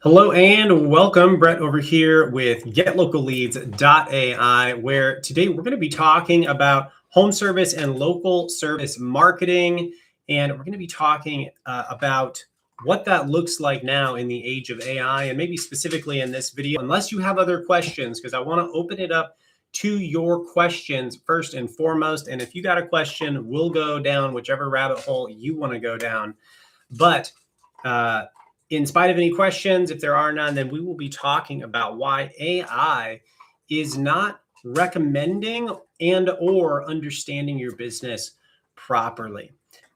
Hello and welcome. Brett over here with GetLocalLeads.ai, where today we're going to be talking about home service and local service marketing. And we're going to be talking about what that looks like now in the age of AI, and maybe specifically in this video, unless you have other questions, because I want to open it up to your questions first and foremost. And if you got a question, we'll go down whichever rabbit hole you want to go down. But in spite of any questions, if there are none, then we will be talking about why AI is not recommending and or understanding your business properly.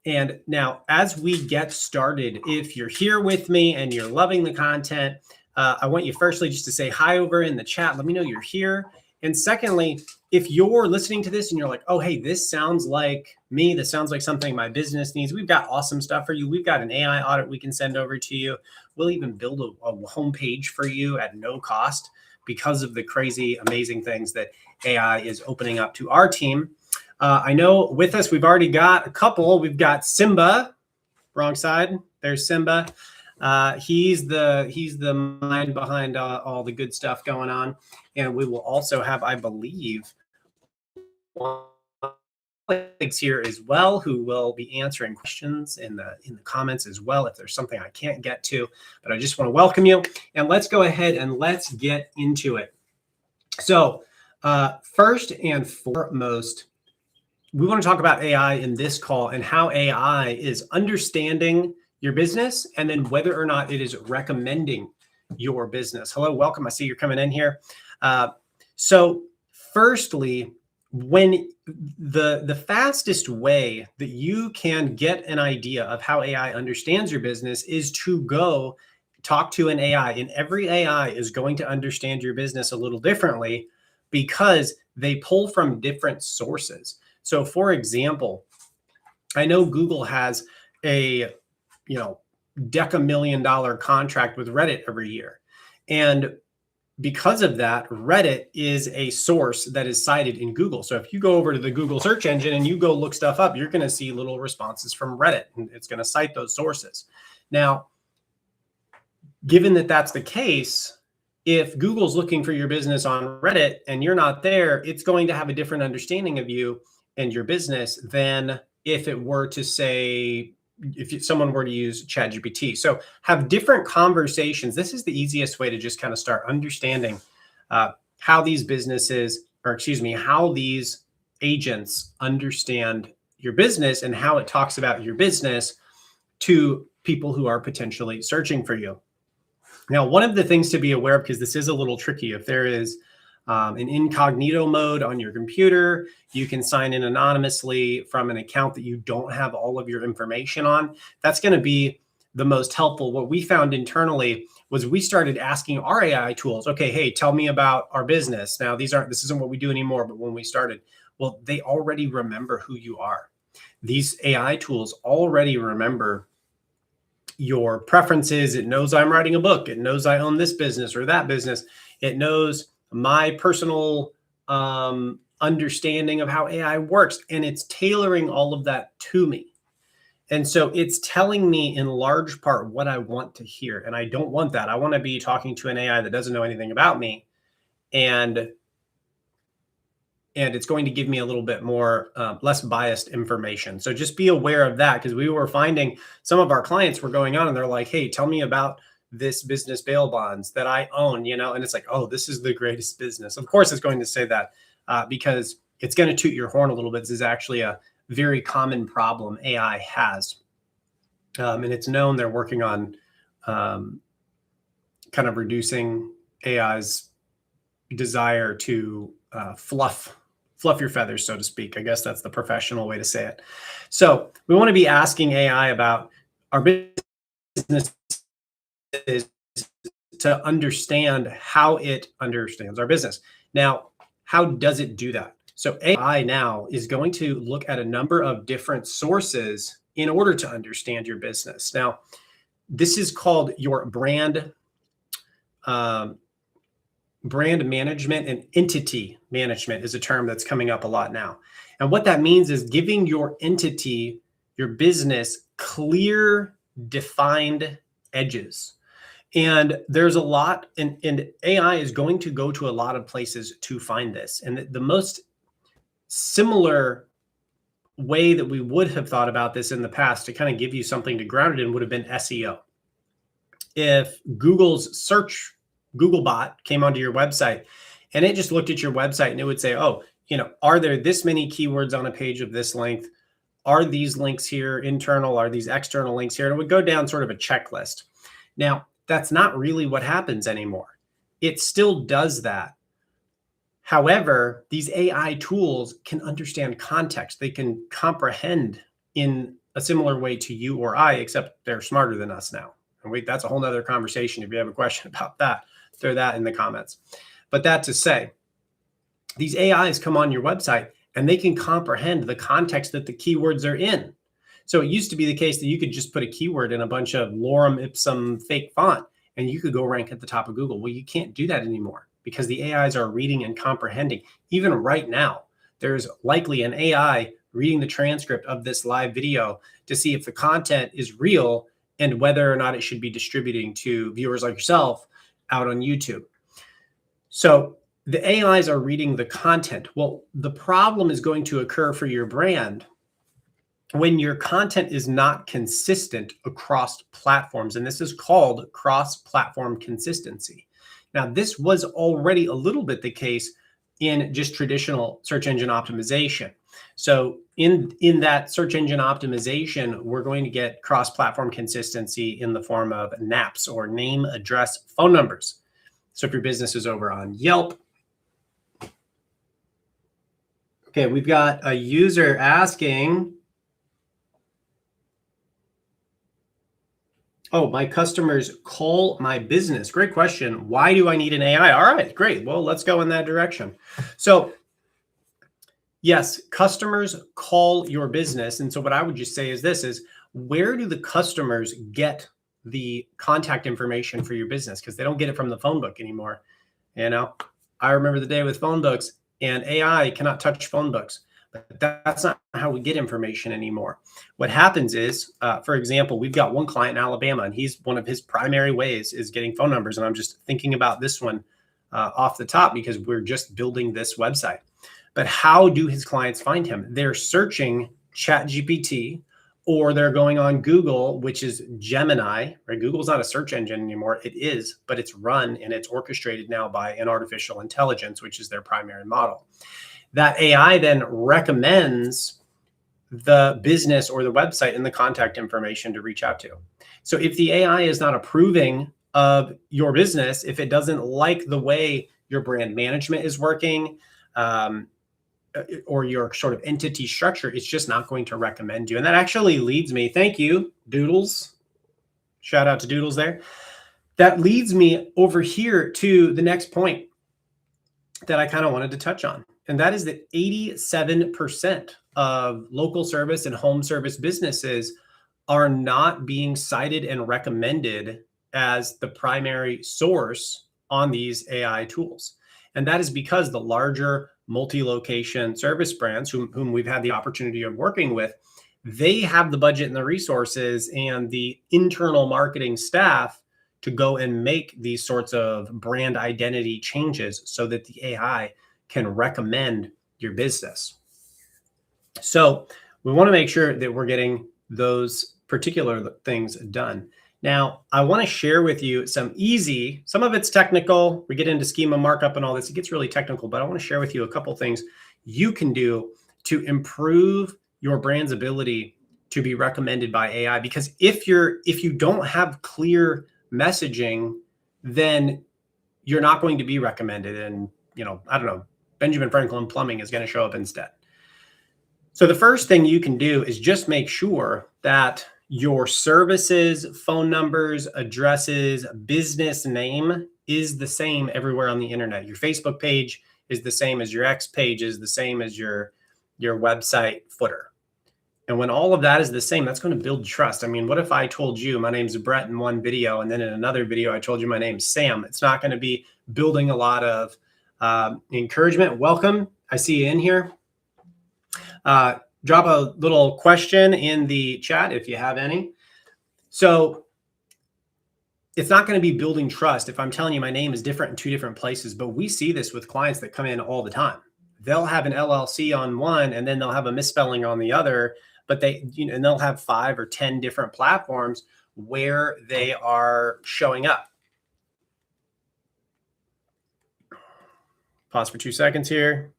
And now, as we get started, if you're here with me and you're loving the content, I want you firstly just to say hi over in the chat. Let me know you're here. And secondly, if you're listening to this and you're like, oh, hey, this sounds like me, this sounds like something my business needs, we've got awesome stuff for you. We've got an AI audit we can send over to you. We'll even build a homepage for you at no cost because of the crazy, amazing things that AI is opening up to our team. I know with us, we've already got a couple. We've got Simba, wrong side. There's Simba. He's the mind behind all the good stuff going on. And we will also have, I believe, colleagues here as well who will be answering questions in the comments as well if there's something I can't get to. But I just want to welcome you, and let's go ahead and let's get into it. So first and foremost, we want to talk about AI in this call and how AI is understanding your business and then whether or not it is recommending your business. Hello, welcome. I see you're coming in here. So firstly, when the fastest way that you can get an idea of how AI understands your business is to go talk to an AI. And every AI is going to understand your business a little differently because they pull from different sources. So for example, I know Google has a, $10 contract with Reddit every year. And because of that, Reddit is a source that is cited in Google. So if you go over to the Google search engine and you go look stuff up, you're going to see little responses from Reddit, and it's going to cite those sources. Now, given that that's the case, if Google's looking for your business on Reddit and you're not there, it's going to have a different understanding of you and your business than if it were to say, if someone were to use ChatGPT. So have different conversations. This is the easiest way to just kind of start understanding how these businesses, how these agents understand your business and how it talks about your business to people who are potentially searching for you. Now, one of the things to be aware of, because this is a little tricky, if there is an incognito mode on your computer, you can sign in anonymously from an account that you don't have all of your information on. That's going to be the most helpful. What we found internally was we started asking our AI tools, okay, hey, tell me about our business. Now, this isn't what we do anymore, but when we started, well, they already remember who you are. These AI tools already remember your preferences. It knows I'm writing a book. It knows I own this business or that business. It knows my personal understanding of how AI works, and it's tailoring all of that to me. And so it's telling me in large part what I want to hear. And I don't want that. I want to be talking to an AI that doesn't know anything about me. And it's going to give me a little bit more, less biased information. So just be aware of that, because we were finding some of our clients were going on and they're like, hey, tell me about this business bail bonds that I own, and it's like, oh, this is the greatest business. Of course, it's going to say that because it's going to toot your horn a little bit. This is actually a very common problem AI has. And it's known they're working on kind of reducing AI's desire to fluff your feathers, so to speak. I guess that's the professional way to say it. So we want to be asking AI about our business is to understand how it understands our business. Now, how does it do that? So AI now is going to look at a number of different sources in order to understand your business. Now, this is called your brand management, and entity management is a term that's coming up a lot now. And what that means is giving your entity, your business, clear, defined edges. And there's a lot, and AI is going to go to a lot of places to find this. And the most similar way that we would have thought about this in the past to kind of give you something to ground it in would have been SEO. If Google bot came onto your website and it just looked at your website and it would say, oh, are there this many keywords on a page of this length? Are these links here internal? Are these external links here? And it would go down sort of a checklist. Now, that's not really what happens anymore. It still does that. However, these AI tools can understand context. They can comprehend in a similar way to you or I, except they're smarter than us now. And that's a whole nother conversation. If you have a question about that, throw that in the comments. But that to say, these AIs come on your website and they can comprehend the context that the keywords are in. So it used to be the case that you could just put a keyword in a bunch of lorem ipsum fake font and you could go rank at the top of Google. Well, you can't do that anymore because the AIs are reading and comprehending. Even right now, there's likely an AI reading the transcript of this live video to see if the content is real and whether or not it should be distributing to viewers like yourself out on YouTube. So the AIs are reading the content. Well, the problem is going to occur for your brand when your content is not consistent across platforms. And this is called cross-platform consistency. Now, this was already a little bit the case in just traditional search engine optimization. So in that search engine optimization, we're going to get cross-platform consistency in the form of NAPs, or name, address, phone numbers. So if your business is over on Yelp. Okay, we've got a user asking, oh, my customers call my business. Great question. Why do I need an AI? All right, great. Well, let's go in that direction. So yes, customers call your business. And so what I would just say is this is, where do the customers get the contact information for your business? Because they don't get it from the phone book anymore. I remember the day with phone books, and AI cannot touch phone books. But that's not how we get information anymore. What happens is, for example, we've got one client in Alabama, and one of his primary ways is getting phone numbers. And I'm just thinking about this one off the top because we're just building this website. But how do his clients find him? They're searching ChatGPT, or they're going on Google, which is Gemini, right? Google's not a search engine anymore. It is, but it's run and it's orchestrated now by an artificial intelligence, which is their primary model. That AI then recommends the business or the website and the contact information to reach out to. So if the AI is not approving of your business, if it doesn't like the way your brand management is working, or your sort of entity structure, it's just not going to recommend you. And that actually leads me, thank you, Doodles. Shout out to Doodles there. That leads me over here to the next point that I kind of wanted to touch on. And that is that 87% of local service and home service businesses are not being cited and recommended as the primary source on these AI tools. And that is because the larger multi-location service brands whom we've had the opportunity of working with, they have the budget and the resources and the internal marketing staff to go and make these sorts of brand identity changes so that the AI can recommend your business. So we want to make sure that we're getting those particular things done. Now, I want to share with you some of it's technical. We get into schema markup and all this. It gets really technical, but I want to share with you a couple things you can do to improve your brand's ability to be recommended by AI. Because if you don't have clear messaging, then you're not going to be recommended. And, I don't know, Benjamin Franklin Plumbing is going to show up instead. So the first thing you can do is just make sure that your services, phone numbers, addresses, business name is the same everywhere on the internet. Your Facebook page is the same as your X page, is the same as your website footer. And when all of that is the same, that's going to build trust. I mean, what if I told you my name's Brett in one video, and then in another video, I told you my name's Sam? It's not going to be building a lot of encouragement. Welcome. I see you in here. Drop a little question in the chat if you have any. So it's not going to be building trust if I'm telling you my name is different in two different places. But we see this with clients that come in all the time. They'll have an LLC on one and then they'll have a misspelling on the other, but and they'll have 5 or 10 different platforms where they are showing up. Pause for 2 seconds here.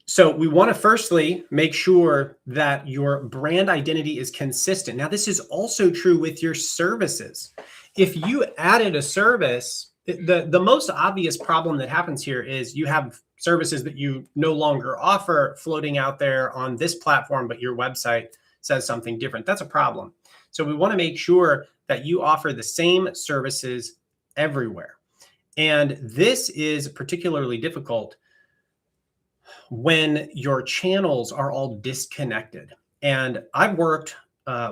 So we want to firstly make sure that your brand identity is consistent. Now, this is also true with your services. If you added a service, the most obvious problem that happens here is you have services that you no longer offer floating out there on this platform, but your website says something different. That's a problem. So we want to make sure that you offer the same services everywhere. And this is particularly difficult when your channels are all disconnected. And I've worked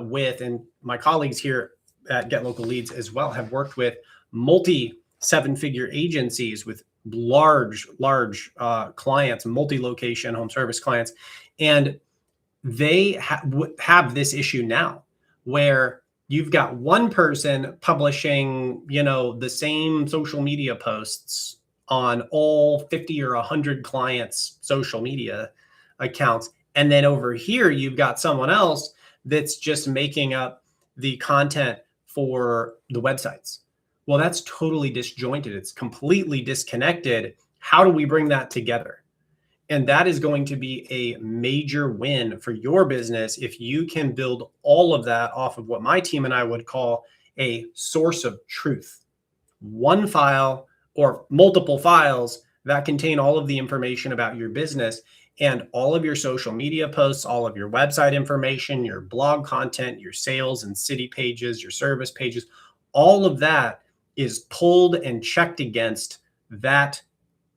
with, and my colleagues here at Get Local Leads as well, have worked with multi-7-figure agencies with large clients, multi-location home service clients. And they have this issue now where you've got one person publishing, the same social media posts on all 50 or 100 clients' social media accounts. And then over here, you've got someone else that's just making up the content for the websites. Well, that's totally disjointed. It's completely disconnected. How do we bring that together? And that is going to be a major win for your business if you can build all of that off of what my team and I would call a source of truth. One file or multiple files that contain all of the information about your business and all of your social media posts, all of your website information, your blog content, your sales and city pages, your service pages, all of that is pulled and checked against that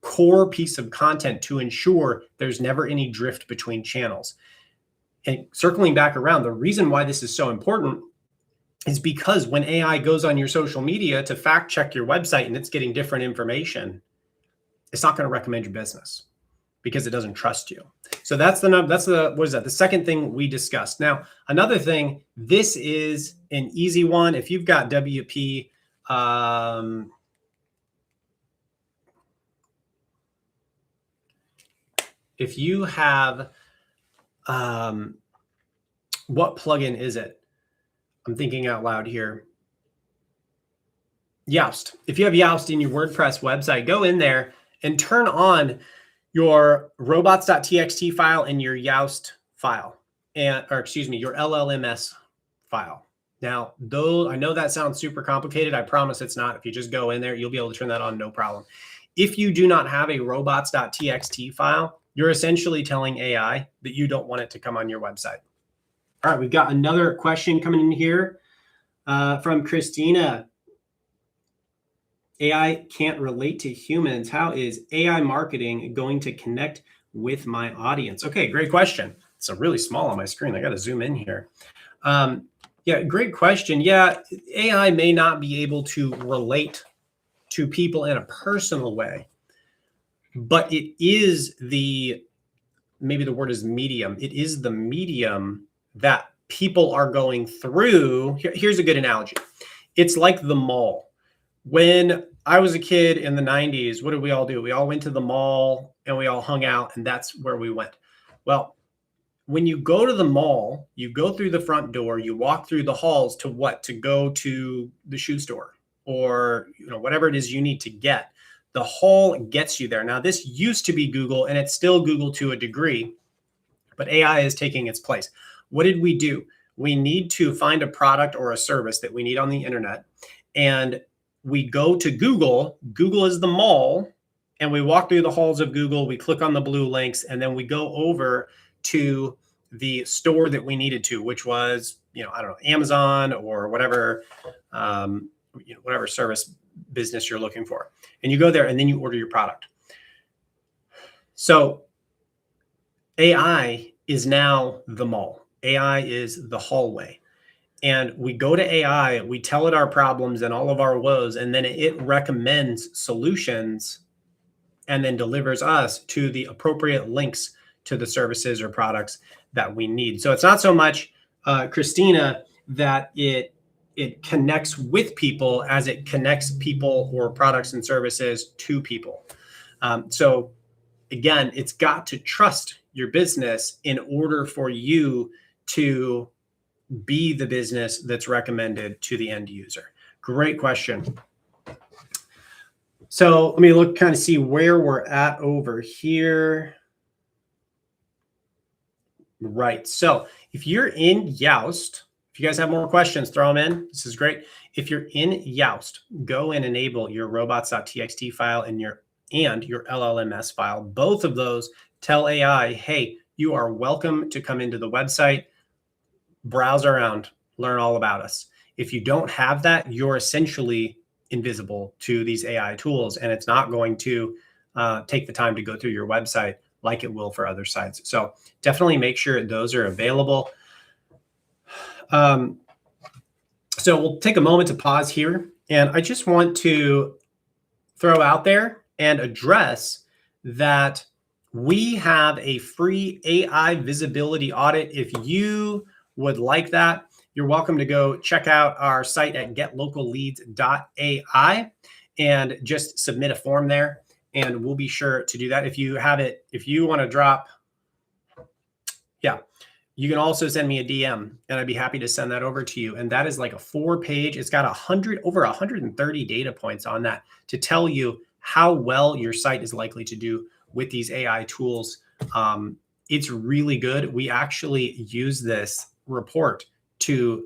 core piece of content to ensure there's never any drift between channels. And circling back around, the reason why this is so important is because when AI goes on your social media to fact check your website and it's getting different information, it's not going to recommend your business because it doesn't trust you. So that's the second thing we discussed. Now, another thing, this is an easy one. If you've got WP, if you have, what plugin is it? I'm thinking out loud here. Yoast. If you have Yoast in your WordPress website, go in there and turn on your robots.txt file and your Yoast file, your LLMS file. Now, though I know that sounds super complicated, I promise it's not. If you just go in there, you'll be able to turn that on, no problem. If you do not have a robots.txt file, you're essentially telling AI that you don't want it to come on your website. All right, we've got another question coming in here from Christina. AI can't relate to humans. How is AI marketing going to connect with my audience? Okay, great question. It's really small on my screen. I got to zoom in here. Yeah, great question. Yeah, AI may not be able to relate to people in a personal way, but it is maybe the word is medium. It is the medium that people are going through. Here's a good analogy. It's like the mall. When I was a kid in the 90s, what did we all do? We all went to the mall and we all hung out, and that's where we went. Well, when you go to the mall, you go through the front door, you walk through the halls to what? To go to the shoe store or whatever it is you need to get. The hall gets you there. Now, this used to be Google, and it's still Google to a degree, but AI is taking its place. What did we do? We need to find a product or a service that we need on the internet, and we go to Google. Google is the mall, and we walk through the halls of Google. We click on the blue links, and then we go over to the store that we needed to, which was, Amazon or whatever, whatever service business you're looking for. And you go there and then you order your product. So AI is now the mall. AI is the hallway. And we go to AI, we tell it our problems and all of our woes, and then it recommends solutions and then delivers us to the appropriate links to the services or products that we need. So it's not so much, Christina, that it connects with people as it connects people or products and services to people. So again, it's got to trust your business in order for you to be the business that's recommended to the end user. Great question. So let me look, kind of see where we're at over here. Right. So if you're in Yoast, if you guys have more questions, throw them in. This is great. If you're in Yoast, go and enable your robots.txt file and your LLMS file. Both of those tell AI, hey, you are welcome to come into the website, browse around, learn all about us. If you don't have that, you're essentially invisible to these AI tools, and it's not going to take the time to go through your website like it will for other sites. So definitely make sure those are available. So we'll take a moment to pause here, and I just want to throw out there and address that we have a free AI visibility audit. If you would like that, you're welcome to go check out our site at getlocalleads.ai and just submit a form there, and we'll be sure to do that. If you have it, if you want to drop, you can also send me a DM, and I'd be happy to send that over to you. And that is like a 4-page, it's got over 130 data points on that to tell you how well your site is likely to do with these AI tools. It's really good. We actually use this report to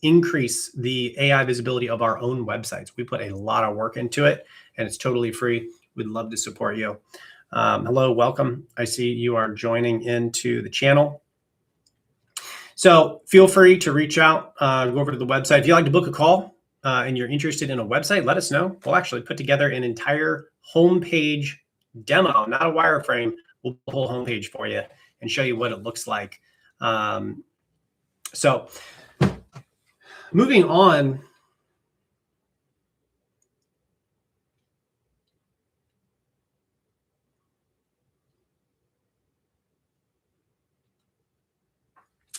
increase the AI visibility of our own websites. We put a lot of work into it, and it's totally free. We'd love to support you. Hello, welcome. I see you are joining into the channel. So feel free to reach out, go over to the website. If you'd like to book a call and you're interested in a website, let us know. We'll actually put together an entire homepage demo, not a wireframe. We'll put a whole homepage for you and show you what it looks like. So moving on.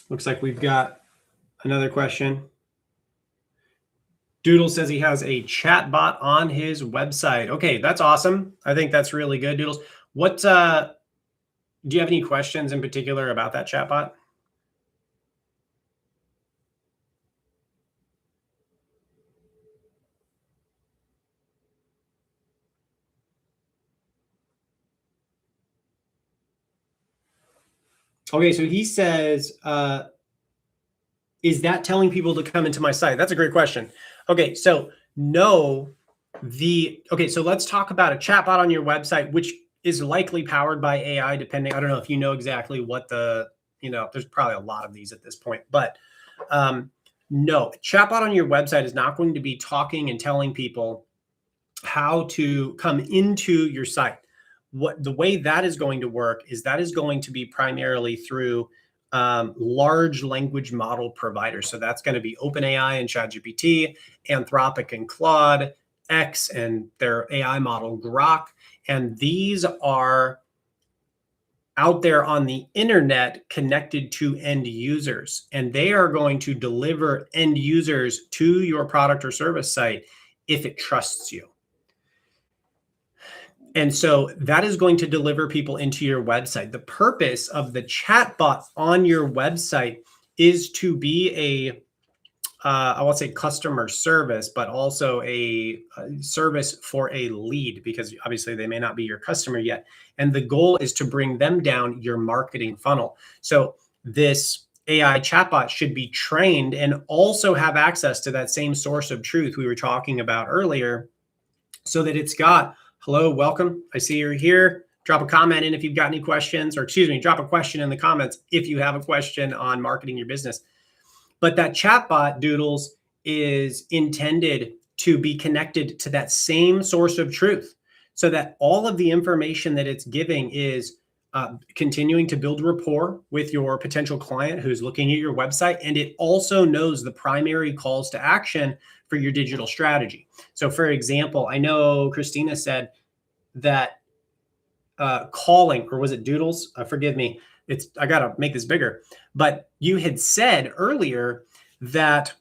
Looks like we've got another question. Doodle says he has a chat bot on his website. Okay, that's awesome. I think that's really good, Doodles. What do you have any questions in particular about that chat bot? Okay, so he says, is that telling people to come into my site? That's a great question. Okay, so no, so let's talk about a chatbot on your website, which is likely powered by AI, depending. I don't know if you know exactly what there's probably a lot of these at this point, but no, chatbot on your website is not going to be talking and telling people how to come into your site. The way that is going to work is that is going to be primarily through large language model providers. So that's going to be OpenAI and ChatGPT, Anthropic and Claude, X and their AI model Grok. And these are out there on the internet connected to end users. And they are going to deliver end users to your product or service site if it trusts you. And so that is going to deliver people into your website. The purpose of the chatbot on your website is to be I won't say customer service, but also a service for a lead, because obviously they may not be your customer yet. And the goal is to bring them down your marketing funnel. So this AI chatbot should be trained and also have access to that same source of truth we were talking about earlier, so that it's got, hello, welcome. I see you're here. Drop a comment in if you've got any questions, or drop a question in the comments if you have a question on marketing your business. But that chatbot, Doodles, is intended to be connected to that same source of truth, so that all of the information that it's giving is continuing to build rapport with your potential client who's looking at your website. And it also knows the primary calls to action for your digital strategy. So for example, I know Christina said that calling, or was it Doodles? Forgive me. I got to make this bigger. But you had said earlier that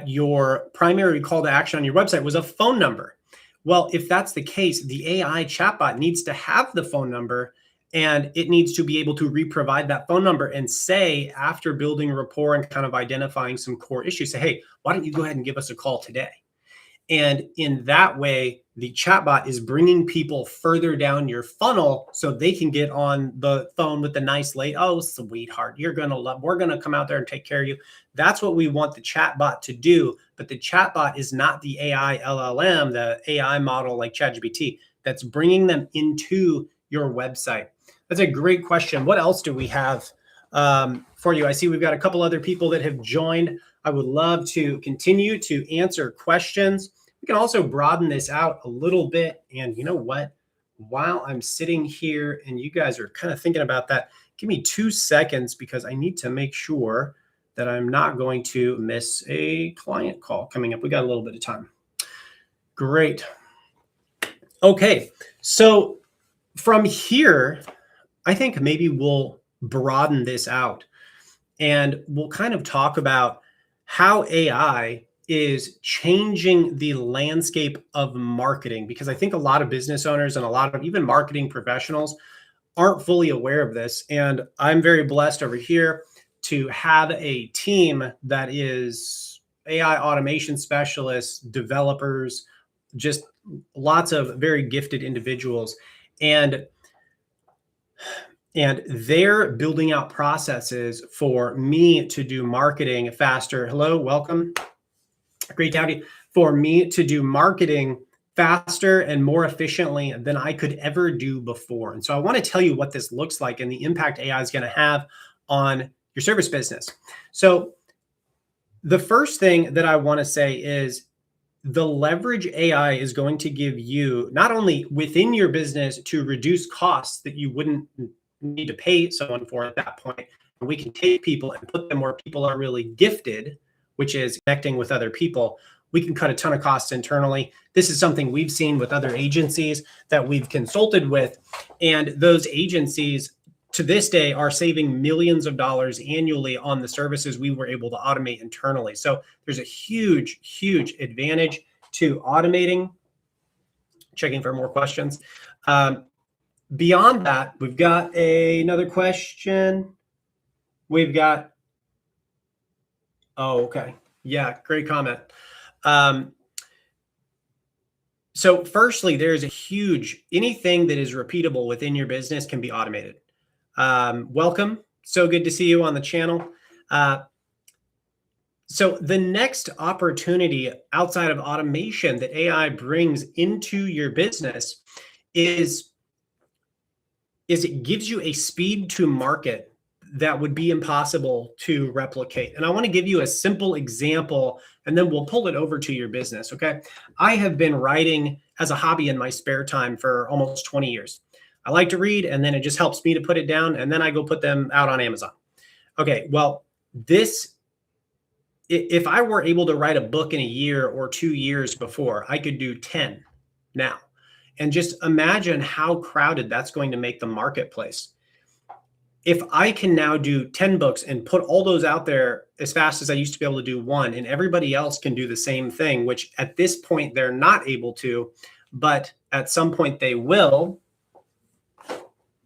your primary call to action on your website was a phone number. Well, if that's the case, the AI chatbot needs to have the phone number, and it needs to be able to reprovide that phone number and say, after building rapport and kind of identifying some core issues, say, hey, why don't you go ahead and give us a call today? And in that way, the chatbot is bringing people further down your funnel so they can get on the phone with the nice lady. Oh, sweetheart, you're going to love, we're going to come out there and take care of you. That's what we want the chatbot to do. But the chatbot is not the AI LLM, the AI model like ChatGPT, that's bringing them into your website. That's a great question. What else do we have for you? I see we've got a couple other people that have joined. I would love to continue to answer questions. We can also broaden this out a little bit. And you know what? While I'm sitting here and you guys are kind of thinking about that, give me 2 seconds because I need to make sure that I'm not going to miss a client call coming up. We got a little bit of time. Great. Okay. So from here, I think maybe we'll broaden this out and we'll kind of talk about how AI is changing the landscape of marketing, because I think a lot of business owners and a lot of even marketing professionals aren't fully aware of this. And I'm very blessed over here to have a team that is AI automation specialists, developers, just lots of very gifted individuals. And they're building out processes for me to do marketing faster. Hello, welcome. Great to have you. For me to do marketing faster and more efficiently than I could ever do before. And so I want to tell you what this looks like and the impact AI is going to have on your service business. So the first thing that I want to say is the leverage AI is going to give you not only within your business to reduce costs that you wouldn't need to pay someone for at that point. We can take people and put them where people are really gifted, which is connecting with other people. We can cut a ton of costs internally. This is something we've seen with other agencies that we've consulted with. And those agencies to this day are saving millions of dollars annually on the services we were able to automate internally. So there's a huge, huge advantage to automating. Checking for more questions. Beyond that, we've got another question. We've got, oh, okay. Yeah, great comment. So firstly, there's a huge, anything that is repeatable within your business can be automated. Welcome. So good to see you on the channel. So the next opportunity outside of automation that AI brings into your business is it gives you a speed to market that would be impossible to replicate. And I want to give you a simple example, and then we'll pull it over to your business, okay? I have been writing as a hobby in my spare time for almost 20 years. I like to read, and then it just helps me to put it down, and then I go put them out on Amazon. Okay, well, if I were able to write a book in a year or 2 years before, I could do 10 now. And just imagine how crowded that's going to make the marketplace. If I can now do 10 books and put all those out there as fast as I used to be able to do one, and everybody else can do the same thing, which at this point they're not able to, but at some point they will.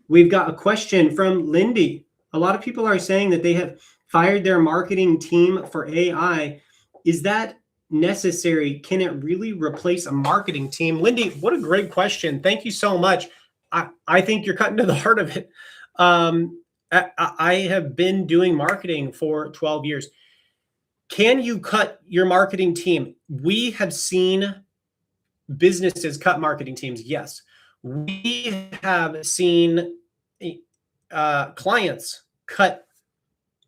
We've got a question from Lindy. A lot of people are saying that they have fired their marketing team for AI. Is that necessary? Can it really replace a marketing team? Lindy, what a great question. Thank you so much. I think you're cutting to the heart of it. I have been doing marketing for 12 years. Can you cut your marketing team? We have seen businesses cut marketing teams. Yes. We have seen clients cut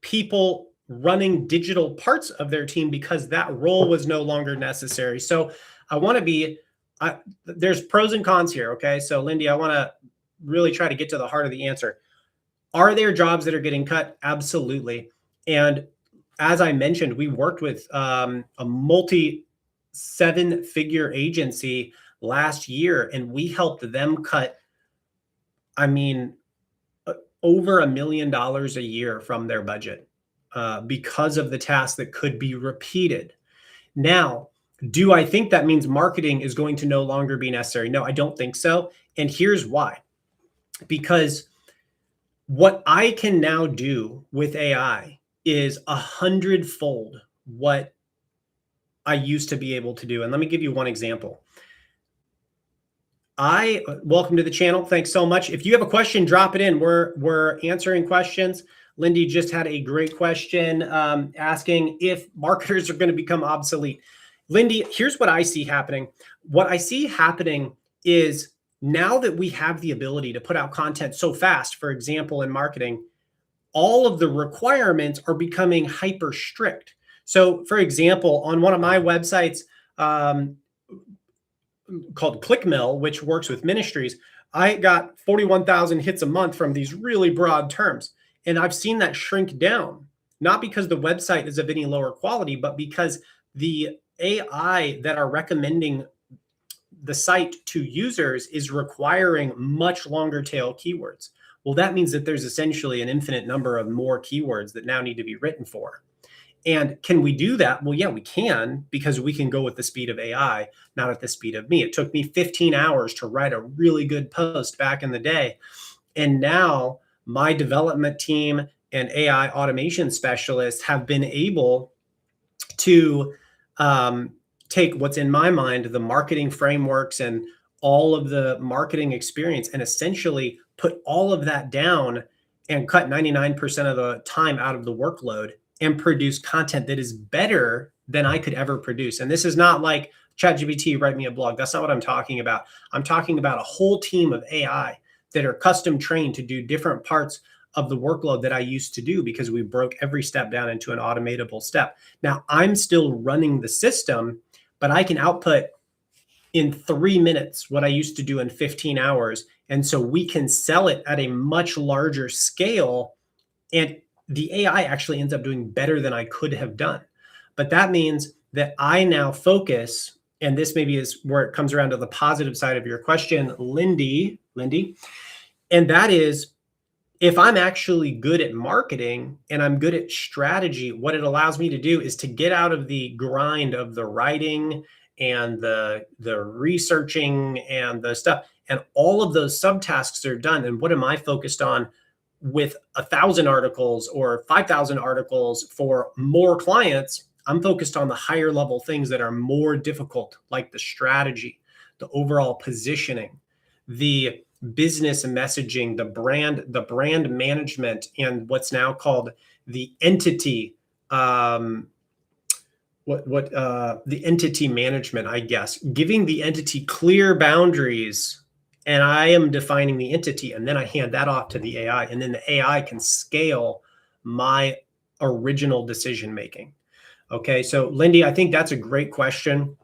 people running digital parts of their team because that role was no longer necessary. So I want to be, there's pros and cons here. Okay. So Lindy, I want to really try to get to the heart of the answer. Are there jobs that are getting cut? Absolutely. And as I mentioned, we worked with a multi-7-figure agency last year, and we helped them cut, over $1 million a year from their budget. because of the tasks that could be repeated. Now, do I think that means marketing is going to no longer be necessary? No, I don't think so. And here's why. Because what I can now do with AI is 100-fold what I used to be able to do. And let me give you one example. Welcome to the channel. Thanks so much. If you have a question, drop it in. We're answering questions. Lindy just had a great question asking if marketers are going to become obsolete. Lindy, here's what I see happening. What I see happening is now that we have the ability to put out content so fast, for example, in marketing, all of the requirements are becoming hyper strict. So for example, on one of my websites called ClickMill, which works with ministries, I got 41,000 hits a month from these really broad terms. And I've seen that shrink down, not because the website is of any lower quality, but because the AI that are recommending the site to users is requiring much longer tail keywords. Well, that means that there's essentially an infinite number of more keywords that now need to be written for. And can we do that? Well, yeah, we can, because we can go with the speed of AI, not at the speed of me. It took me 15 hours to write a really good post back in the day. And now my development team and AI automation specialists have been able to take what's in my mind, the marketing frameworks and all of the marketing experience, and essentially put all of that down and cut 99% of the time out of the workload and produce content that is better than I could ever produce. And this is not like ChatGPT, write me a blog. That's not what I'm talking about. I'm talking about a whole team of AI that are custom trained to do different parts of the workload that I used to do, because we broke every step down into an automatable step. Now I'm still running the system, but I can output in 3 minutes what I used to do in 15 hours. And so we can sell it at a much larger scale, and the AI actually ends up doing better than I could have done. But that means that I now focus, and this maybe is where it comes around to the positive side of your question, Lindy, and that is, if I'm actually good at marketing and I'm good at strategy, what it allows me to do is to get out of the grind of the writing and the researching and the stuff, and all of those subtasks are done. And what am I focused on with 1,000 articles or 5,000 articles for more clients? I'm focused on the higher level things that are more difficult, like the strategy, the overall positioning, the business messaging, the brand management, and what's now called the entity, the entity management, I guess, giving the entity clear boundaries. And I am defining the entity, and then I hand that off to the AI, and then the AI can scale my original decision making. Okay, so Lindy, I think that's a great question.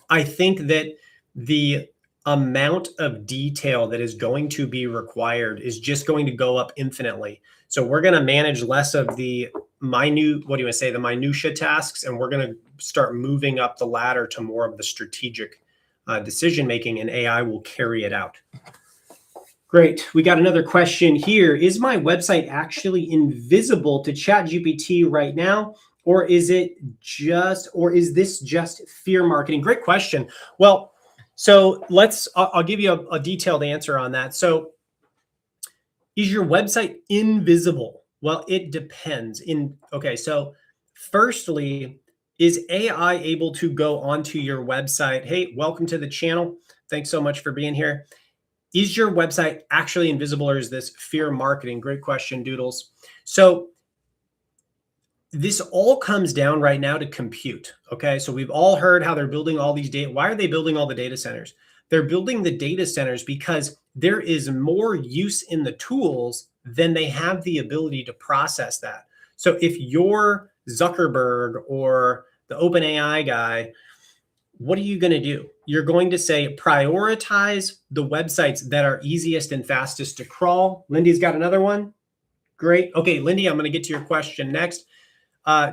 I think that the amount of detail that is going to be required is just going to go up infinitely. So we're going to manage less of the the minutia tasks, and we're going to start moving up the ladder to more of the strategic decision making, and AI will carry it out. Great. We got another question here. Is my website actually invisible to ChatGPT right now, or is this just fear marketing? Great question. Well, so I'll give you a detailed answer on that. So is your website invisible? Well, it depends. So firstly, is AI able to go onto your website? Hey, welcome to the channel. Thanks so much for being here. Is your website actually invisible, or is this fear marketing? Great question, Doodles. So this all comes down right now to compute. Okay, so we've all heard how they're building all these data. Why are they building all the data centers? They're building the data centers because there is more use in the tools than they have the ability to process that. So if you're Zuckerberg or the OpenAI guy, what are you going to do? You're going to say, prioritize the websites that are easiest and fastest to crawl. Lindy's got another one. Great. Okay, Lindy, I'm going to get to your question next.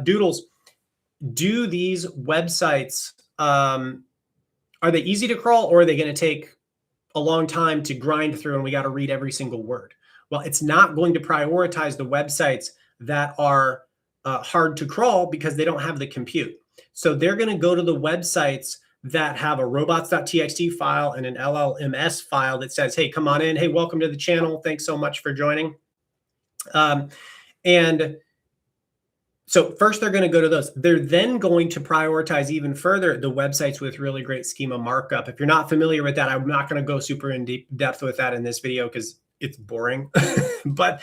Doodles, do these websites, are they easy to crawl, or are they going to take a long time to grind through and we got to read every single word? Well, it's not going to prioritize the websites that are hard to crawl because they don't have the compute. So they're going to go to the websites that have a robots.txt file and an LLMS file that says, hey, come on in. Hey, welcome to the channel. Thanks so much for joining. And so first they're going to go to those. They're then going to prioritize even further the websites with really great schema markup. If you're not familiar with that, I'm not going to go super in deep depth with that in this video because it's boring. But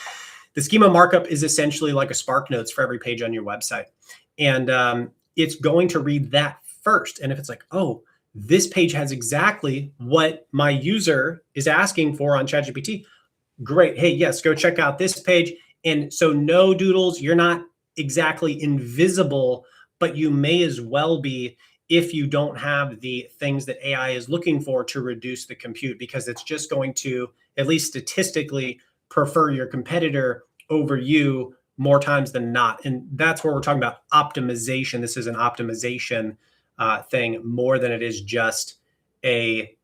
the schema markup is essentially like a Spark Notes for every page on your website. And it's going to read that first. And if it's like, oh, this page has exactly what my user is asking for on ChatGPT, great. Hey, yes, go check out this page. And so no, Doodles, you're not exactly invisible, but you may as well be if you don't have the things that AI is looking for to reduce the compute, because it's just going to, at least statistically, prefer your competitor over you more times than not. And that's where we're talking about optimization. This is an optimization thing more than it is just a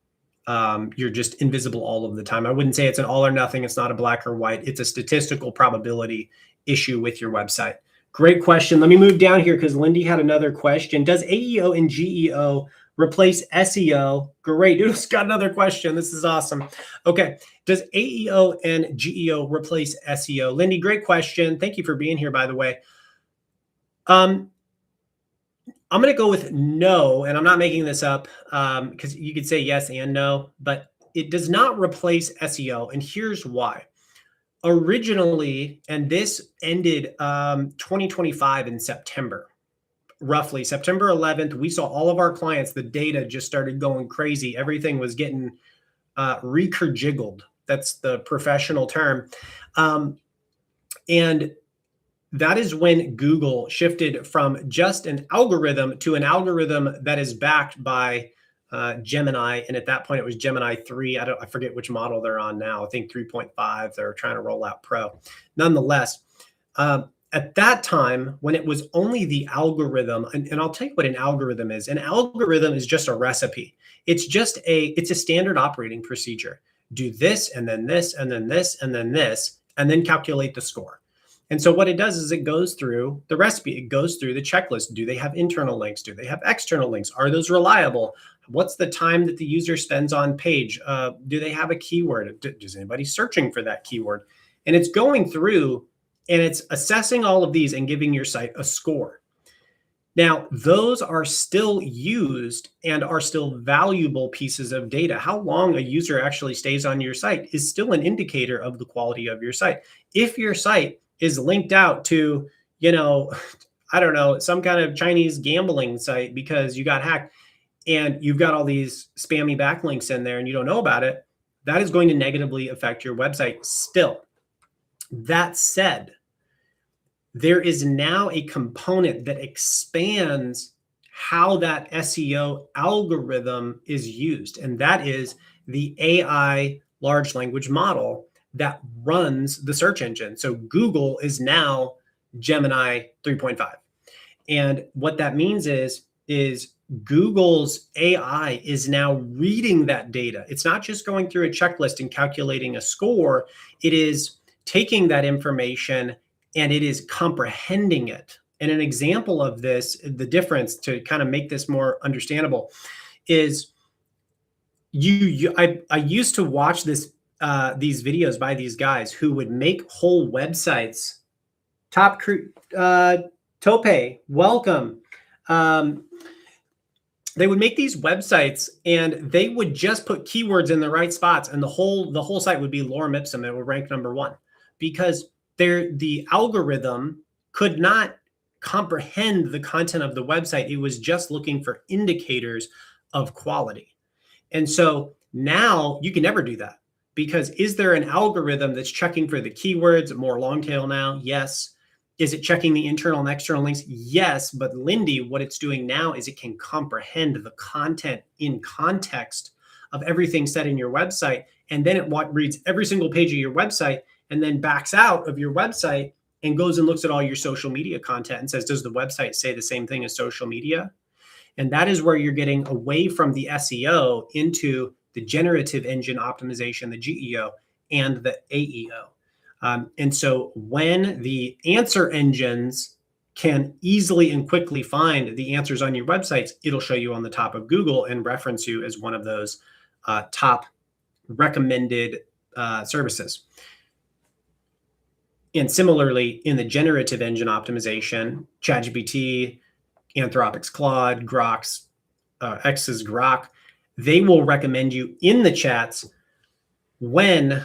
you're just invisible all of the time. I wouldn't say it's an all or nothing. It's not a black or white. It's a statistical probability issue with your website. Great question. Let me move down here because Lindy had another question. Does AEO and GEO replace SEO? Great. Dude's got another question. This is awesome. Okay. Does AEO and GEO replace SEO? Lindy, great question. Thank you for being here, by the way. I'm going to go with no, and I'm not making this up because you could say yes and no, but it does not replace SEO. And here's why. Originally, and this ended 2025 in September, roughly September 11th, we saw all of our clients, the data just started going crazy. Everything was getting recurjiggled. That's the professional term. And that is when Google shifted from just an algorithm to an algorithm that is backed by Gemini. And at that point, it was Gemini 3. I forget which model they're on now. I think 3.5. They're trying to roll out Pro. Nonetheless, at that time, when it was only the algorithm, and I'll tell you what an algorithm is. An algorithm is just a recipe. It's a standard operating procedure. Do this, and then this, and then this, and then this, and then calculate the score. And so what it does is it goes through the recipe. It goes through the checklist. Do they have internal links? Do they have external links? Are those reliable? What's the time that the user spends on page? Do they have a keyword? Is anybody searching for that keyword? And it's going through and it's assessing all of these and giving your site a score. Now, those are still used and are still valuable pieces of data. How long a user actually stays on your site is still an indicator of the quality of your site. If your site is linked out to, I don't know, some kind of Chinese gambling site because you got hacked and you've got all these spammy backlinks in there and you don't know about it, that is going to negatively affect your website still. That said, there is now a component that expands how that SEO algorithm is used, and that is the AI large language model that runs the search engine. So Google is now Gemini 3.5. And what that means is Google's AI is now reading that data. It's not just going through a checklist and calculating a score. It is taking that information and it is comprehending it. And an example of this, the difference to kind of make this more understandable is I used to watch these videos by these guys who would make whole websites. Tope, welcome. They would make these websites and they would just put keywords in the right spots and the whole site would be lorem ipsum. It would rank #1 because the algorithm could not comprehend the content of the website. It was just looking for indicators of quality. And so now you can never do that because is there an algorithm that's checking for the keywords, more long tail now? Yes. Is it checking the internal and external links? Yes. But Lindy, what it's doing now is it can comprehend the content in context of everything said in your website. And then it reads every single page of your website and then backs out of your website and goes and looks at all your social media content and says, does the website say the same thing as social media? And that is where you're getting away from the SEO into the generative engine optimization, the GEO, and the AEO. And so when the answer engines can easily and quickly find the answers on your websites, it'll show you on the top of Google and reference you as one of those top recommended services. And similarly, in the generative engine optimization, ChatGPT, Anthropic's Claude, Grok's X's Grok, they will recommend you in the chats when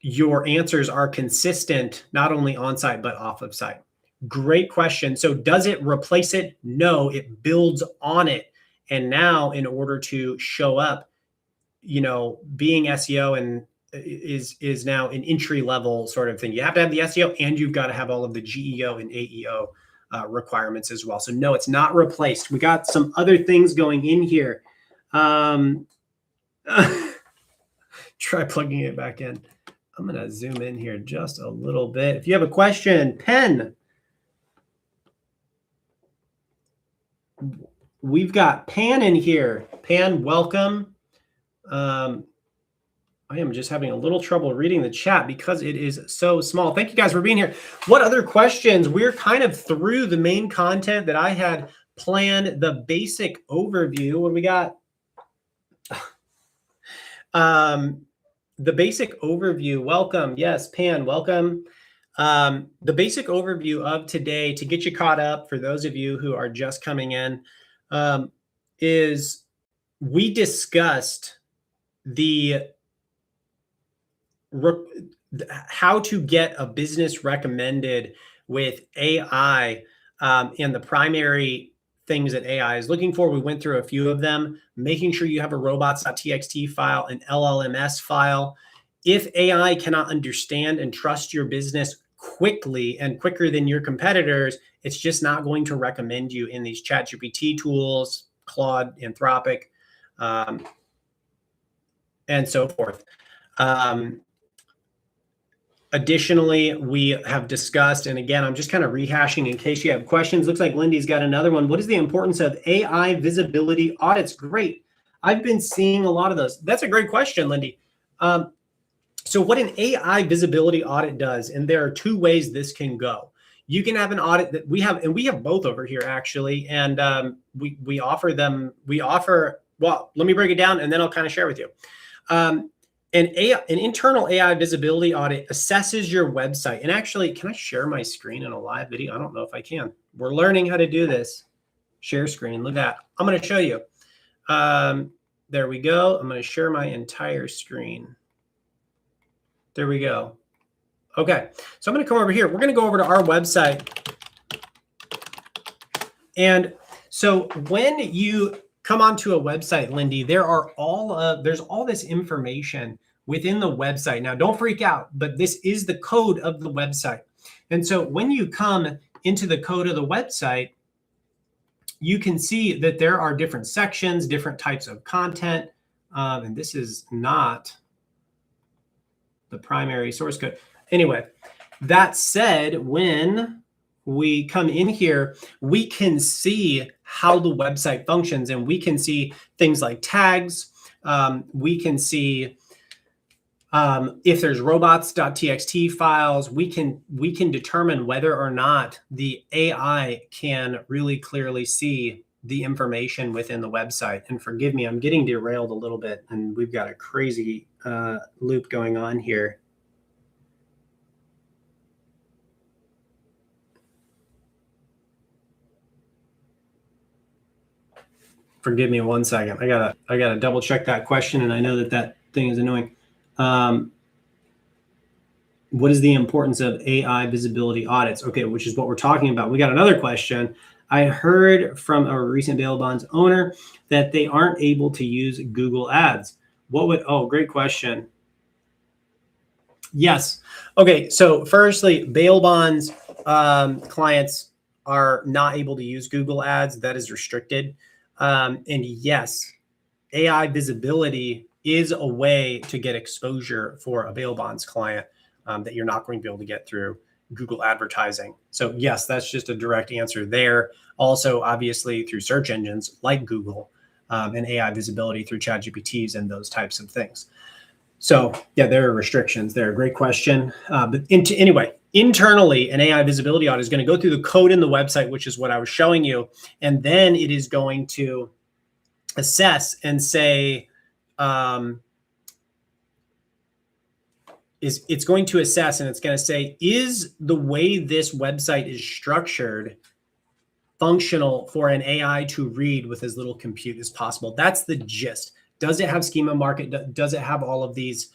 your answers are consistent, not only on site, but off of site. Great question. So does it replace it? No, it builds on it. And now in order to show up, being SEO and is now an entry level sort of thing. You have to have the SEO and you've got to have all of the GEO and AEO requirements as well. So no, it's not replaced. We got some other things going in here. Try plugging it back in. I'm going to zoom in here just a little bit. If you have a question, Pen. We've got Pan in here. Pan, welcome. I am just having a little trouble reading the chat because it is so small. Thank you guys for being here. What other questions? We're kind of through the main content that I had planned, the basic overview. What do we got? The basic overview. Welcome. Yes, Pan, welcome. The basic overview of today, to get you caught up, for those of you who are just coming in, is we discussed how to get a business recommended with AI and the primary things that AI is looking for. We went through a few of them, making sure you have a robots.txt file, an LLMS file. If AI cannot understand and trust your business quickly and quicker than your competitors, it's just not going to recommend you in these ChatGPT tools, Claude, Anthropic, and so forth. Additionally, we have discussed, and again, I'm just kind of rehashing in case you have questions. Looks like Lindy's got another one. What is the importance of AI visibility audits? Great. I've been seeing a lot of those. That's a great question, Lindy. So what an AI visibility audit does, and there are two ways this can go. You can have an audit that we have, and we have both over here actually, and we offer them. Well, let me break it down, and then I'll kind of share with you. An internal AI visibility audit assesses your website. And actually, can I share my screen in a live video? I don't know if I can. We're learning how to do this. Share screen. Look at that. I'm going to show you. There we go. I'm going to share my entire screen. There we go. Okay. So I'm going to come over here. We're going to go over to our website. And so when you come onto a website, Lindy, there's all this information within the website. Now, don't freak out, but this is the code of the website. And so when you come into the code of the website, you can see that there are different sections, different types of content. And this is not the primary source code. Anyway, that said, when we come in here, we can see how the website functions, and we can see things like tags. We can see if there's robots.txt files. We can determine whether or not the AI can really clearly see the information within the website. And forgive me, I'm getting derailed a little bit, and we've got a crazy loop going on here. Forgive me 1 second. I gotta double check that question, and I know that thing is annoying. What is the importance of AI visibility audits? Okay, which is what we're talking about. We got another question. I heard from a recent bail bonds owner that they aren't able to use Google Ads. Great question. Yes. Okay, so firstly, bail bonds clients are not able to use Google Ads. That is restricted. And yes, AI visibility is a way to get exposure for a bail bonds client that you're not going to be able to get through Google advertising. So yes, that's just a direct answer there. Also, obviously, through search engines like Google and AI visibility through ChatGPTs and those types of things. So yeah, there are restrictions there. Great question. Anyway, internally, an AI visibility audit is going to go through the code in the website, which is what I was showing you. And then it is going to assess and say, it's going to assess and it's going to say, is the way this website is structured functional for an AI to read with as little compute as possible? That's the gist. Does it have schema market? Does it have all of these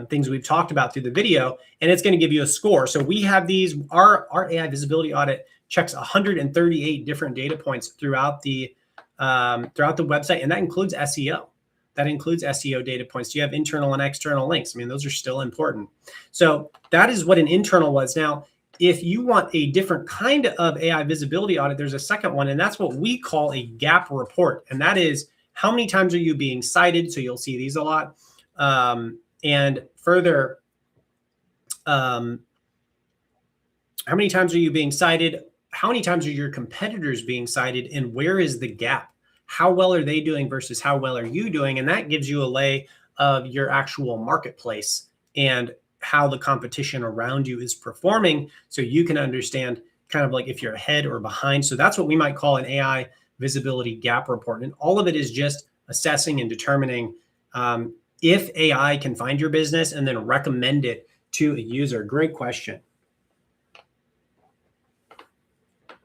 things we've talked about through the video? And it's going to give you a score. So we have these, our AI visibility audit checks 138 different data points throughout the website. And that includes SEO. That includes SEO data points. Do you have internal and external links? I mean, those are still important. So that is what an internal was. Now, if you want a different kind of AI visibility audit, there's a second one, and that's what we call a gap report. And that is, how many times are you being cited? So you'll see these a lot. And further, how many times are you being cited? How many times are your competitors being cited? And where is the gap? How well are they doing versus how well are you doing? And that gives you a lay of your actual marketplace and how the competition around you is performing, so you can understand kind of like if you're ahead or behind. So that's what we might call an AI visibility gap report. And all of it is just assessing and determining if AI can find your business and then recommend it to a user. Great question.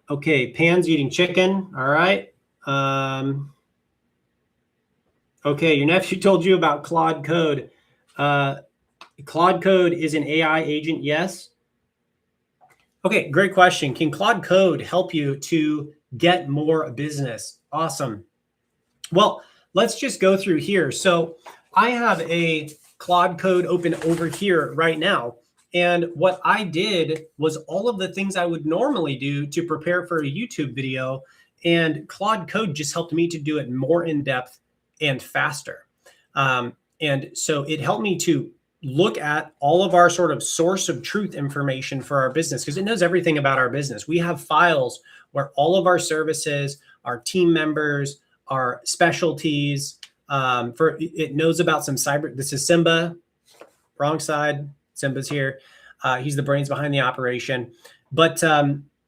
Okay, Pan's eating chicken. All right. Okay, your nephew told you about Claude Code. Claude Code is an AI agent, yes? Okay, great question. Can Claude Code help you to get more business? Awesome. Well, let's just go through here. So I have a Claude Code open over here right now. And what I did was all of the things I would normally do to prepare for a YouTube video. And Claude Code just helped me to do it more in depth and faster. And so it helped me to look at all of our sort of source of truth information for our business, because it knows everything about our business. We have files where all of our services, our team members, our specialties, it knows about some cyber. This is Simba, wrong side. Simba's here. He's the brains behind the operation. But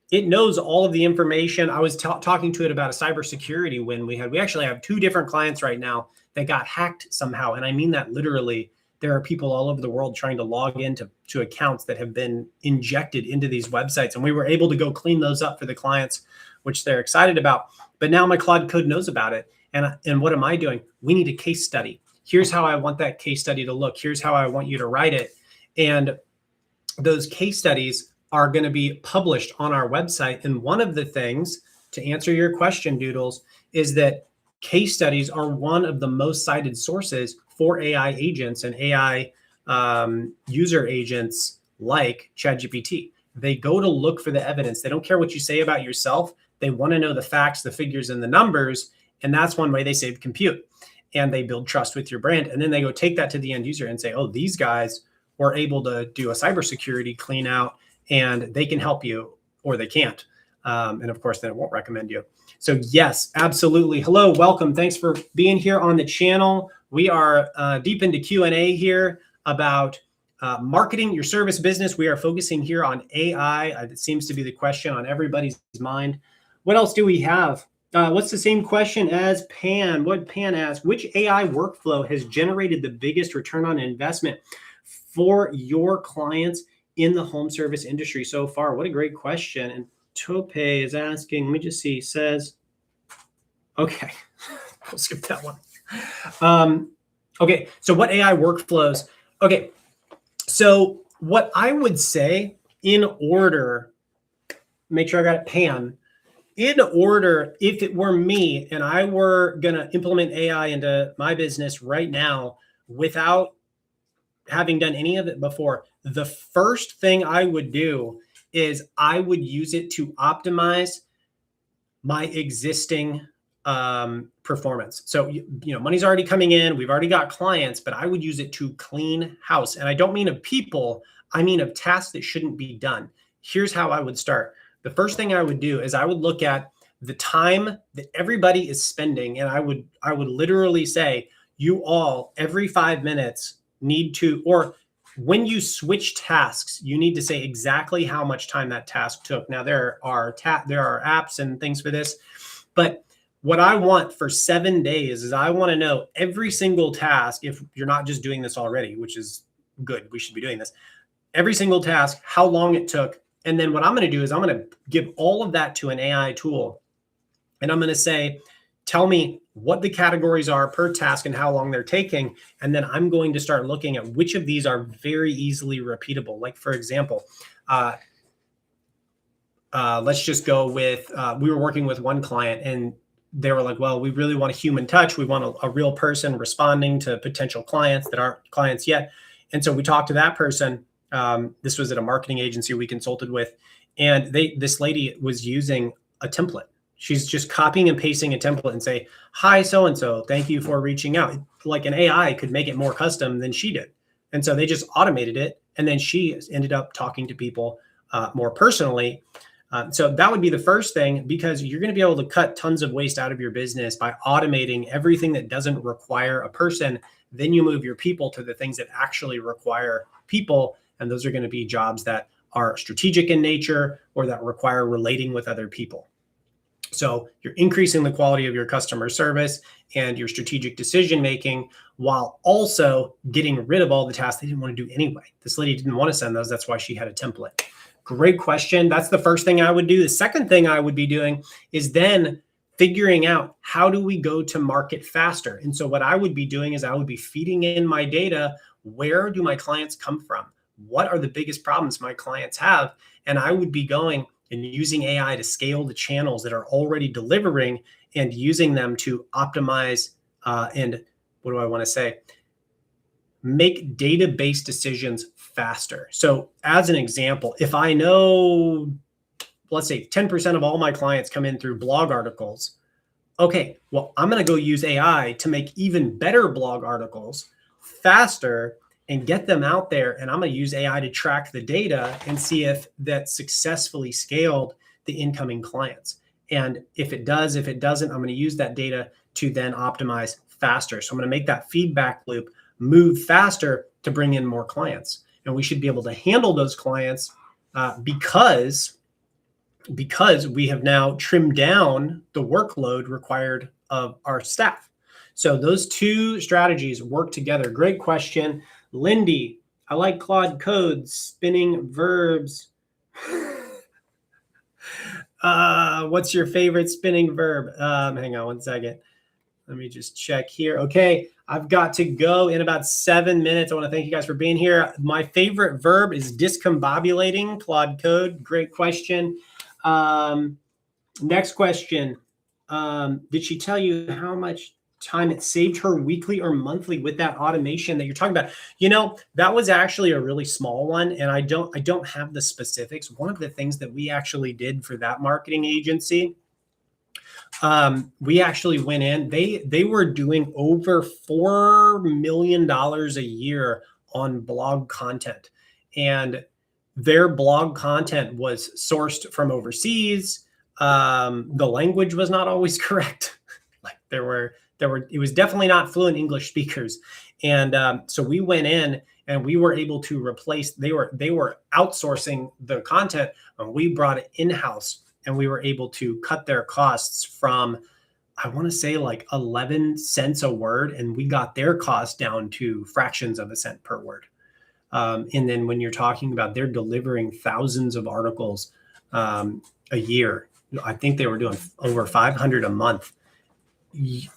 it knows all of the information. I was talking to it about a cybersecurity win we had. We actually have 2 different clients right now that got hacked somehow. And I mean that literally. There are people all over the world trying to log into accounts that have been injected into these websites. And we were able to go clean those up for the clients, which they're excited about. But now my Claude Code knows about it. And what am I doing? We need a case study. Here's how I want that case study to look. Here's how I want you to write it. And those case studies are going to be published on our website. And one of the things, to answer your question, Doodles, is that case studies are one of the most cited sources for AI agents and AI user agents like ChatGPT. They go to look for the evidence. They don't care what you say about yourself. They want to know the facts, the figures, and the numbers. And that's one way they save compute. And they build trust with your brand. And then they go take that to the end user and say, oh, these guys were able to do a cybersecurity clean out, and they can help you, or they can't. And of course, then it won't recommend you. So yes, absolutely. Hello, welcome. Thanks for being here on the channel. We are deep into Q&A here about marketing your service business. We are focusing here on AI. It seems to be the question on everybody's mind. What else do we have? What's the same question as Pan? What Pan asked, which AI workflow has generated the biggest return on investment for your clients in the home service industry so far? What a great question. And Tope is asking, let me just see, says, okay, we'll skip that one. Okay, so what AI workflows? Okay, so what I would say in order, make sure I got it, Pan, in order, if it were me and I were gonna implement AI into my business right now without having done any of it before, the first thing I would do is I would use it to optimize my existing performance. So, money's already coming in. We've already got clients, but I would use it to clean house. And I don't mean of people, I mean of tasks that shouldn't be done. Here's how I would start. The first thing I would do is I would look at the time that everybody is spending. And I would literally say, you all, every 5 minutes, need to, or when you switch tasks, you need to say exactly how much time that task took. Now there are apps and things for this, but what I want for 7 days is I want to know every single task. If you're not just doing this already, which is good, we should be doing this. Every single task, how long it took. And then what I'm going to do is I'm going to give all of that to an AI tool. And I'm going to say, tell me what the categories are per task and how long they're taking. And then I'm going to start looking at which of these are very easily repeatable. Like, for example, let's just go with, we were working with one client and they were like, well, we really want a human touch. We want a real person responding to potential clients that aren't clients yet. And so we talked to that person. This was at a marketing agency we consulted with, and this lady was using a template. She's just copying and pasting a template and say, hi, so-and-so, thank you for reaching out. Like an AI could make it more custom than she did. And so they just automated it. And then she ended up talking to people more personally. So that would be the first thing, because you're going to be able to cut tons of waste out of your business by automating everything that doesn't require a person. Then you move your people to the things that actually require people. And those are going to be jobs that are strategic in nature or that require relating with other people. So you're increasing the quality of your customer service and your strategic decision making, while also getting rid of all the tasks they didn't want to do anyway. This lady didn't want to send those. That's why she had a template. Great question. That's the first thing I would do. The second thing I would be doing is then figuring out, how do we go to market faster? And so what I would be doing is I would be feeding in my data. Where do my clients come from? What are the biggest problems my clients have? And I would be going and using AI to scale the channels that are already delivering and using them to optimize and what do I want to say? Make data-based decisions faster. So as an example, if I know, let's say 10% of all my clients come in through blog articles, okay, well, I'm going to go use AI to make even better blog articles faster and get them out there. And I'm going to use AI to track the data and see if that successfully scaled the incoming clients. And if it does, if it doesn't, I'm going to use that data to then optimize faster. So I'm going to make that feedback loop move faster to bring in more clients. And we should be able to handle those clients because we have now trimmed down the workload required of our staff. So those two strategies work together. Great question. Lindy, I like Claude Code's spinning verbs. What's your favorite spinning verb? Hang on one second. Let me just check here. Okay, I've got to go in about 7 minutes. I want to thank you guys for being here. My favorite verb is discombobulating. Claude Code, great question. Next question. Did she tell you how much time it saved her weekly or monthly with that automation that you're talking about? You know, that was actually a really small one, and I don't have the specifics. One of the things that we actually did for that marketing agency, we actually went in, they were doing over $4 million a year on blog content, and their blog content was sourced from overseas. The language was not always correct. Like it was definitely not fluent English speakers. And so we went in and we were able to replace, they were outsourcing the content, and we brought it in-house, and we were able to cut their costs from, I want to say like 11 cents a word, and we got their cost down to fractions of a cent per word. And then when you're talking about they're delivering thousands of articles a year, I think they were doing over 500 a month, you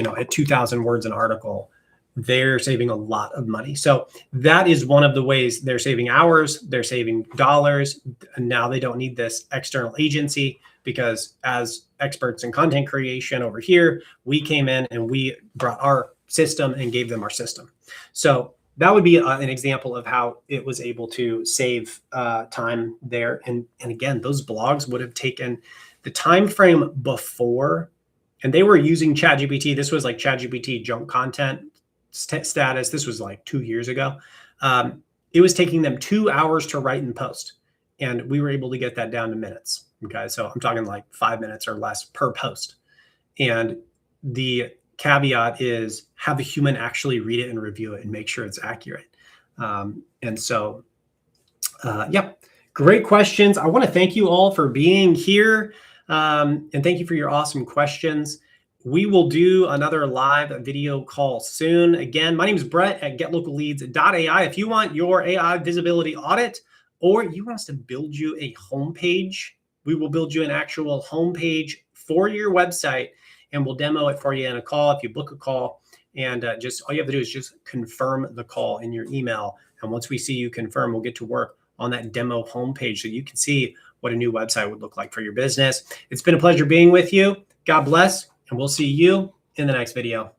know, at 2,000 words an article. They're saving a lot of money. So that is one of the ways they're saving hours, they're saving dollars. And now they don't need this external agency, because as experts in content creation over here, we came in and we brought our system and gave them our system. So that would be an example of how it was able to save time there. And again, those blogs would have taken the time frame before, and they were using ChatGPT. This was like ChatGPT junk content status. This was like 2 years ago. It was taking them 2 hours to write and post, and we were able to get that down to minutes. Okay, so I'm talking like 5 minutes or less per post. And the caveat is have a human actually read it and review it and make sure it's accurate. Yeah, great questions. I want to thank you all for being here. And thank you for your awesome questions. We will do another live video call soon. Again, my name is Brett at getlocalleads.ai. If you want your AI visibility audit, or you want us to build you a homepage, we will build you an actual homepage for your website, and we'll demo it for you in a call. If you book a call, and just all you have to do is just confirm the call in your email. And once we see you confirm, we'll get to work on that demo homepage so you can see what a new website would look like for your business. It's been a pleasure being with you. God bless, and we'll see you in the next video.